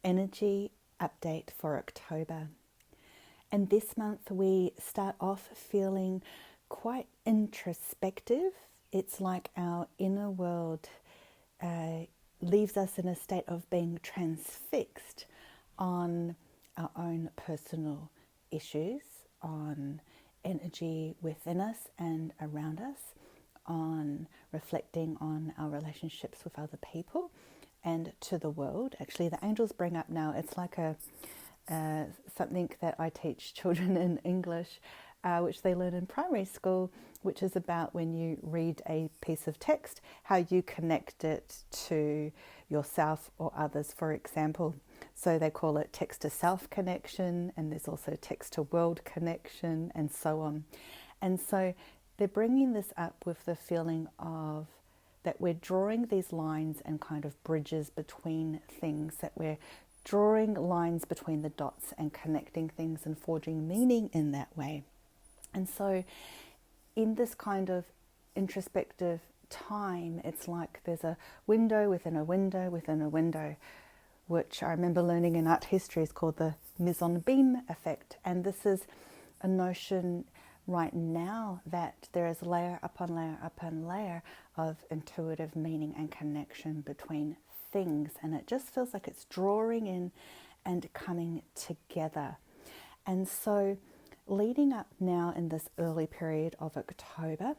energy update for October. And this month we start off feeling quite introspective. It's like our inner world leaves us in a state of being transfixed on our own personal issues, on energy within us and around us, on reflecting on our relationships with other people and to the world. Actually, the angels bring up now, it's like something that I teach children in English, which they learn in primary school, which is about when you read a piece of text, how you connect it to yourself or others, for example. So they call it text to self connection, and there's also text to world connection, and so on. And so they're bringing this up with the feeling of that we're drawing these lines and kind of bridges between things, that we're drawing lines between the dots and connecting things and forging meaning in that way. And so in this kind of introspective time, it's like there's a window within a window within a window, which I remember learning in art history is called the mise en abîme effect. And this is a notion right now that there is layer upon layer upon layer of intuitive meaning and connection between things, and it just feels like it's drawing in and coming together. And so leading up now in this early period of October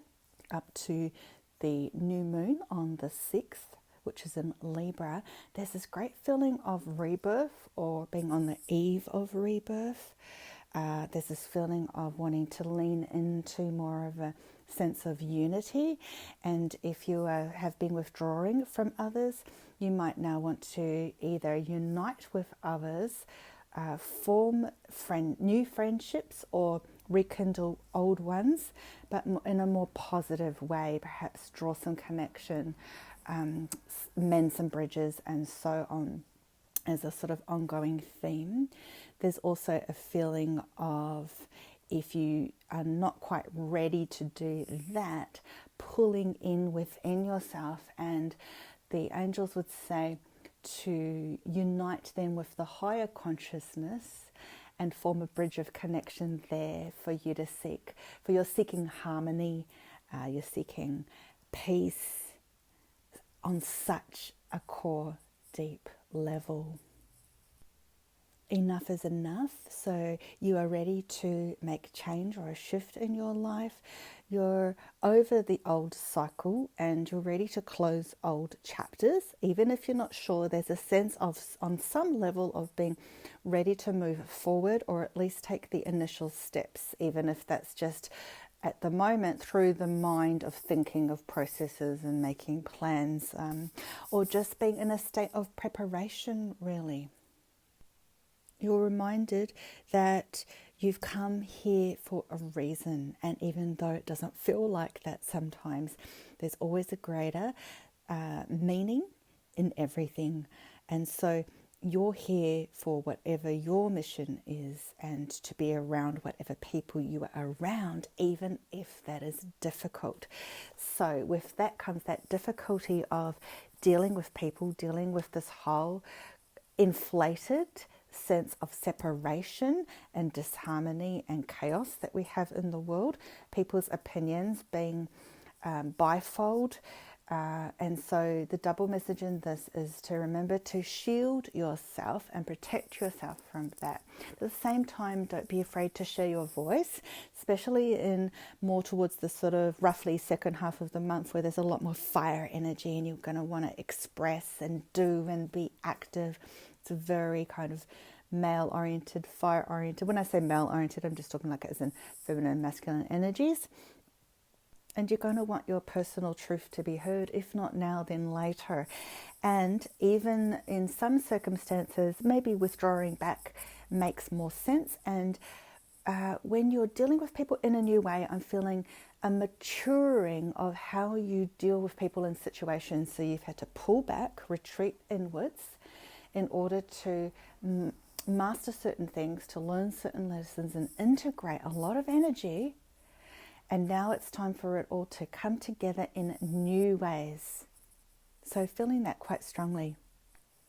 up to the new moon on the 6th, which is in Libra, there's this great feeling of rebirth or being on the eve of rebirth. There's this feeling of wanting to lean into more of a sense of unity. And if you have been withdrawing from others, you might now want to either unite with others, form new friendships, or rekindle old ones, but in a more positive way, perhaps draw some connection, mend some bridges, and so on, as a sort of ongoing theme. There's also a feeling of, if you are not quite ready to do that, pulling in within yourself, and the angels would say to unite them with the higher consciousness and form a bridge of connection there for you to seek. For you're seeking harmony, you're seeking peace on such a core, deep level. Enough is enough. So you are ready to make change or a shift in your life. You're over the old cycle and you're ready to close old chapters. Even if you're not sure, there's a sense of, on some level, of being ready to move forward, or at least take the initial steps, even if that's just at the moment through the mind of thinking of processes and making plans, or just being in a state of preparation, really. You're reminded that you've come here for a reason, and even though it doesn't feel like that sometimes, there's always a greater meaning in everything. And so you're here for whatever your mission is, and to be around whatever people you are around, even if that is difficult. So with that comes that difficulty of dealing with people, dealing with this whole inflated sense of separation and disharmony and chaos that we have in the world, people's opinions being bifold. And so the double message in this is to remember to shield yourself and protect yourself from that. At the same time, don't be afraid to share your voice, especially in more towards the sort of roughly second half of the month, where there's a lot more fire energy and you're going to want to express and do and be active. It's a very kind of male-oriented, fire-oriented. When I say male-oriented, I'm just talking like it as in feminine and masculine energies. And you're going to want your personal truth to be heard, if not now, then later. And even in some circumstances, maybe withdrawing back makes more sense. And when you're dealing with people in a new way, I'm feeling a maturing of how you deal with people in situations. So you've had to pull back, retreat inwards in order to master certain things, to learn certain lessons and integrate a lot of energy. And now it's time for it all to come together in new ways. So feeling that quite strongly.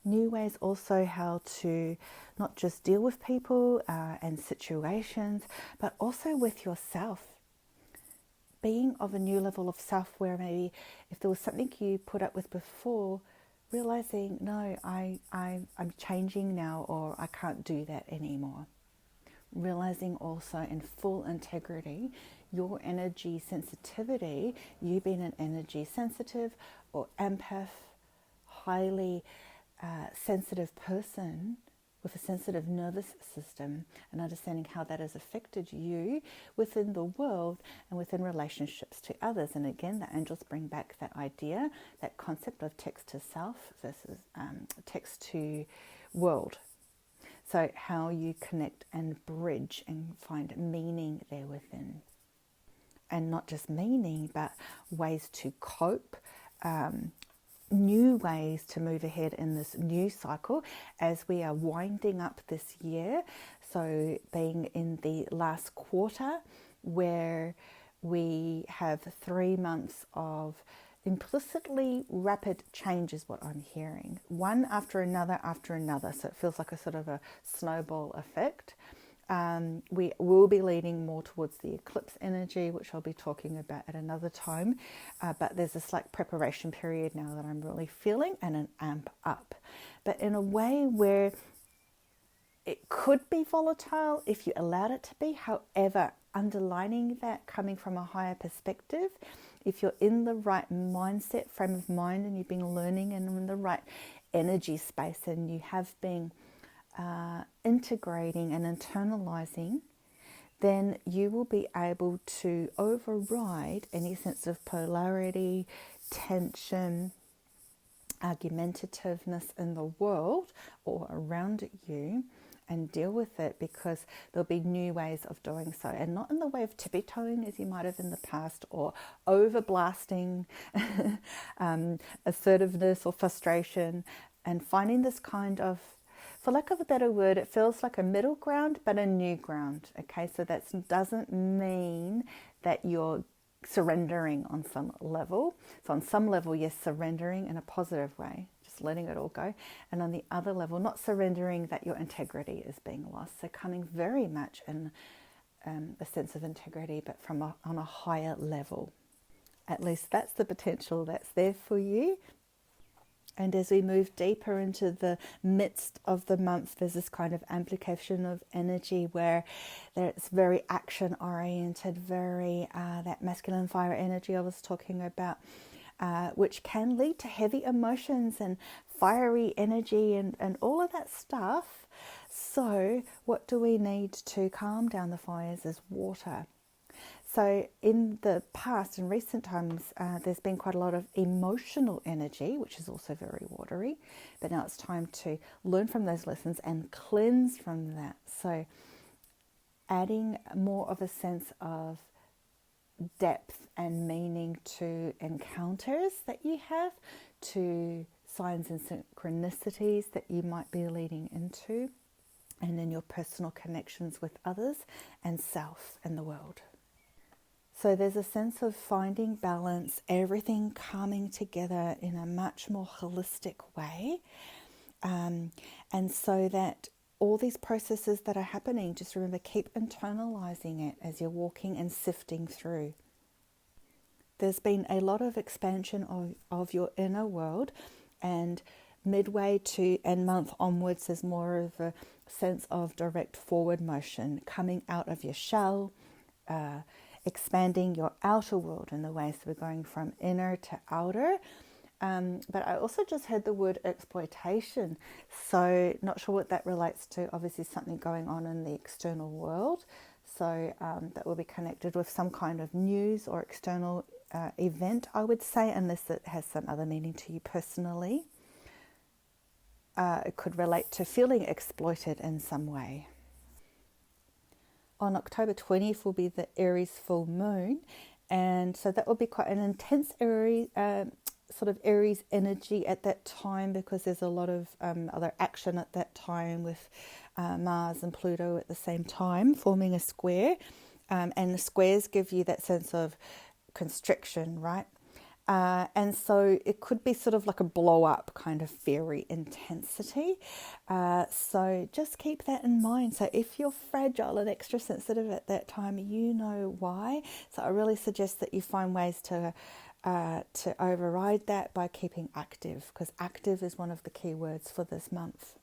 New ways also how to not just deal with people and situations, but also with yourself. Being of a new level of self where maybe if there was something you put up with before, realizing, no, I'm changing now, or I can't do that anymore. Realizing also in full integrity your energy sensitivity, you being an energy sensitive or empath, highly sensitive person with a sensitive nervous system, and understanding how that has affected you within the world and within relationships to others. And again, the angels bring back that idea, that concept of text to self versus text to world. So how you connect and bridge and find meaning there within. And not just meaning, but ways to cope, new ways to move ahead in this new cycle as we are winding up this year. So being in the last quarter where we have 3 months of implicitly rapid change is what I'm hearing. One after another after another. So it feels like a sort of a snowball effect. We will be leaning more towards the eclipse energy, which I'll be talking about at another time. But there's this like preparation period now that I'm really feeling, and an amp up. But in a way where it could be volatile if you allowed it to be. However, underlining that, coming from a higher perspective, if you're in the right mindset, frame of mind, and you've been learning and in the right energy space, and you have been integrating and internalizing, then you will be able to override any sense of polarity, tension, argumentativeness in the world or around you, and deal with it, because there'll be new ways of doing so, and not in the way of tippy-toeing as you might have in the past, or over blasting assertiveness or frustration, and finding this kind of, for lack of a better word, it feels like a middle ground, but a new ground. Okay, so that doesn't mean that you're surrendering on some level. So on some level, yes, surrendering in a positive way, just letting it all go. And on the other level, not surrendering that your integrity is being lost. So coming very much in a sense of integrity, but on a higher level. At least that's the potential that's there for you. And as we move deeper into the midst of the month, there's this kind of amplification of energy where it's very action oriented, very that masculine fire energy I was talking about, which can lead to heavy emotions and fiery energy and all of that stuff. So what do we need to calm down the fires is water. So in the past, in recent times, there's been quite a lot of emotional energy, which is also very watery. But now it's time to learn from those lessons and cleanse from that. So adding more of a sense of depth and meaning to encounters that you have, to signs and synchronicities that you might be leading into, and in your personal connections with others and self and the world. So there's a sense of finding balance, everything coming together in a much more holistic way. And so that all these processes that are happening, just remember, keep internalizing it as you're walking and sifting through. There's been a lot of expansion of your inner world, and midway to and month onwards, there's more of a sense of direct forward motion, coming out of your shell, expanding your outer world in the ways that we're going from inner to outer. But I also just heard the word exploitation. So not sure what that relates to. Obviously something going on in the external world. So that will be connected with some kind of news or external event, I would say, unless it has some other meaning to you personally. It could relate to feeling exploited in some way. On October 20th will be the Aries full moon, and so that will be quite an intense Aries, sort of Aries energy at that time, because there's a lot of other action at that time with Mars and Pluto at the same time forming a square, and the squares give you that sense of constriction, right? And so it could be sort of like a blow up kind of fiery intensity. So just keep that in mind. So if you're fragile and extra sensitive at that time, you know why. So I really suggest that you find ways to override that by keeping active, because active is one of the key words for this month.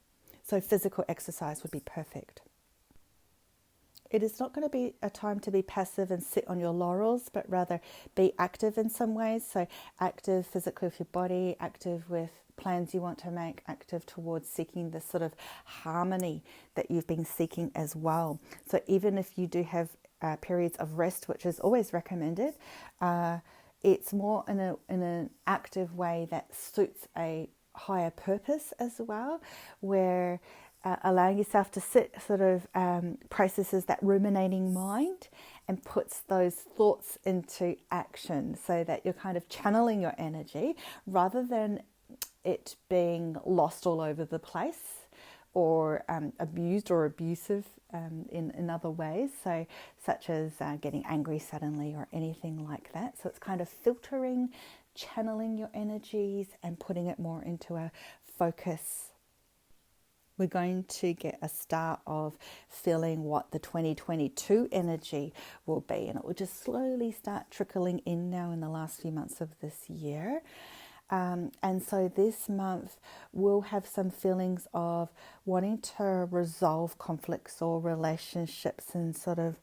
So physical exercise would be perfect. It is not going to be a time to be passive and sit on your laurels, but rather be active in some ways. So active physically with your body, active with plans you want to make, active towards seeking this sort of harmony that you've been seeking as well. So even if you do have periods of rest, which is always recommended, it's more in an active way that suits a higher purpose as well, where allowing yourself to sit sort of processes that ruminating mind and puts those thoughts into action, so that you're kind of channeling your energy rather than it being lost all over the place or abused or abusive in other ways, so such as getting angry suddenly or anything like that. So it's kind of filtering, channeling your energies and putting it more into a focus. We're going to get a start of feeling what the 2022 energy will be, and it will just slowly start trickling in now in the last few months of this year. And so this month we'll have some feelings of wanting to resolve conflicts or relationships and sort of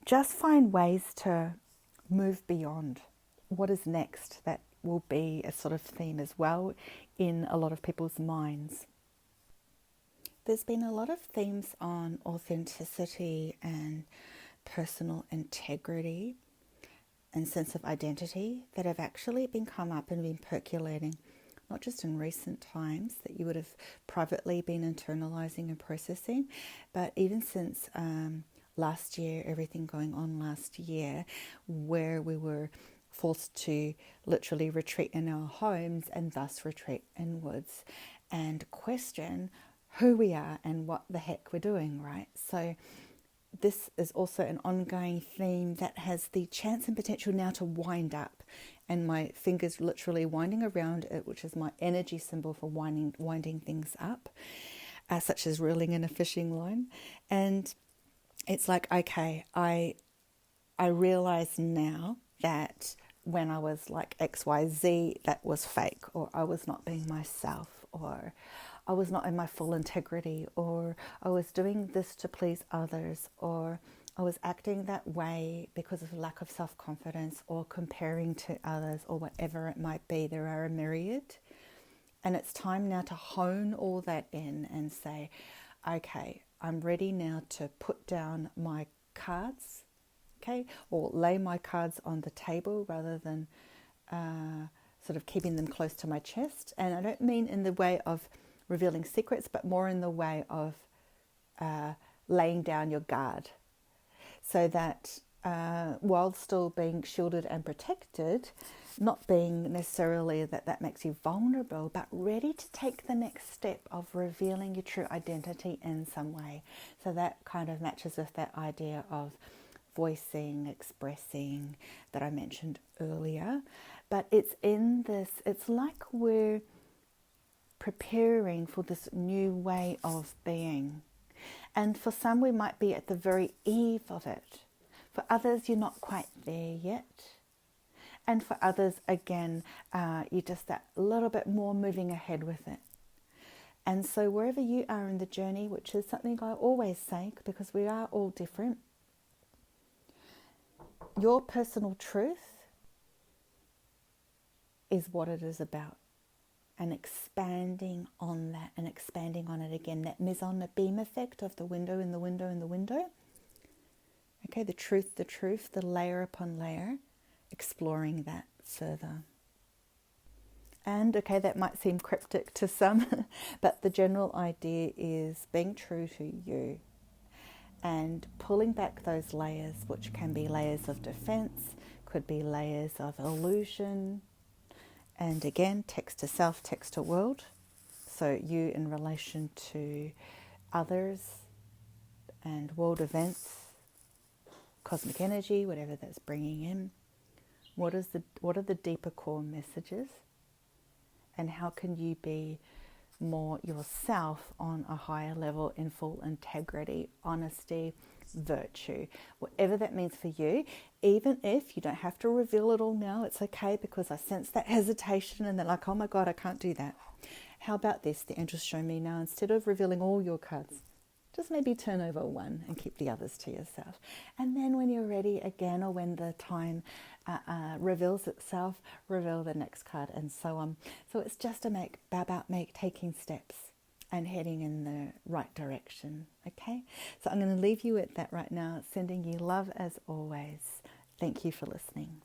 just find ways to move beyond. What is next? That will be a sort of theme as well in a lot of people's minds. There's been a lot of themes on authenticity and personal integrity and sense of identity that have actually been come up and been percolating, not just in recent times that you would have privately been internalizing and processing, but even since last year, everything going on last year, where we were forced to literally retreat in our homes and thus retreat inwards and question who we are and what the heck we're doing, right? So this is also an ongoing theme that has the chance and potential now to wind up, and my fingers literally winding around it, which is my energy symbol for winding things up, such as reeling in a fishing line. And it's like, okay, I realize now that when I was like XYZ, that was fake, or I was not being myself, or I was not in my full integrity, or I was doing this to please others, or I was acting that way because of lack of self-confidence or comparing to others, or whatever it might be. There are a myriad. And it's time now to hone all that in and say, okay, I'm ready now to put down my cards, okay, or lay my cards on the table rather than sort of keeping them close to my chest. And I don't mean in the way of revealing secrets, but more in the way of laying down your guard, so that while still being shielded and protected, not being necessarily that makes you vulnerable, but ready to take the next step of revealing your true identity in some way. So that kind of matches with that idea of voicing, expressing that I mentioned earlier. But it's in this, it's like we're preparing for this new way of being. And for some, we might be at the very eve of it. For others, you're not quite there yet. And for others, again, you're just that little bit more moving ahead with it. And so wherever you are in the journey, which is something I always say, because we are all different, your personal truth is what it is about. And expanding on that and expanding on it again. That mise en abîme effect of the window in the window in the window. Okay, the truth, the layer upon layer, exploring that further. And okay, that might seem cryptic to some, but the general idea is being true to you and pulling back those layers, which can be layers of defense, could be layers of illusion. And again, text to self, text to world. So you in relation to others and world events, cosmic energy, whatever that's bringing in. What are the deeper core messages? And how can you be more yourself on a higher level in full integrity, honesty, virtue, whatever that means for you. Even if you don't have to reveal it all now, it's okay, because I sense that hesitation and they're like, oh my God, I can't do that. How about this? The angels show me now, instead of revealing all your cards, just maybe turn over one and keep the others to yourself. And then when you're ready again, or when the time reveals itself, reveal the next card, and so on. So it's just about taking steps and heading in the right direction. Okay? So I'm going to leave you at that right now, sending you love as always. Thank you for listening.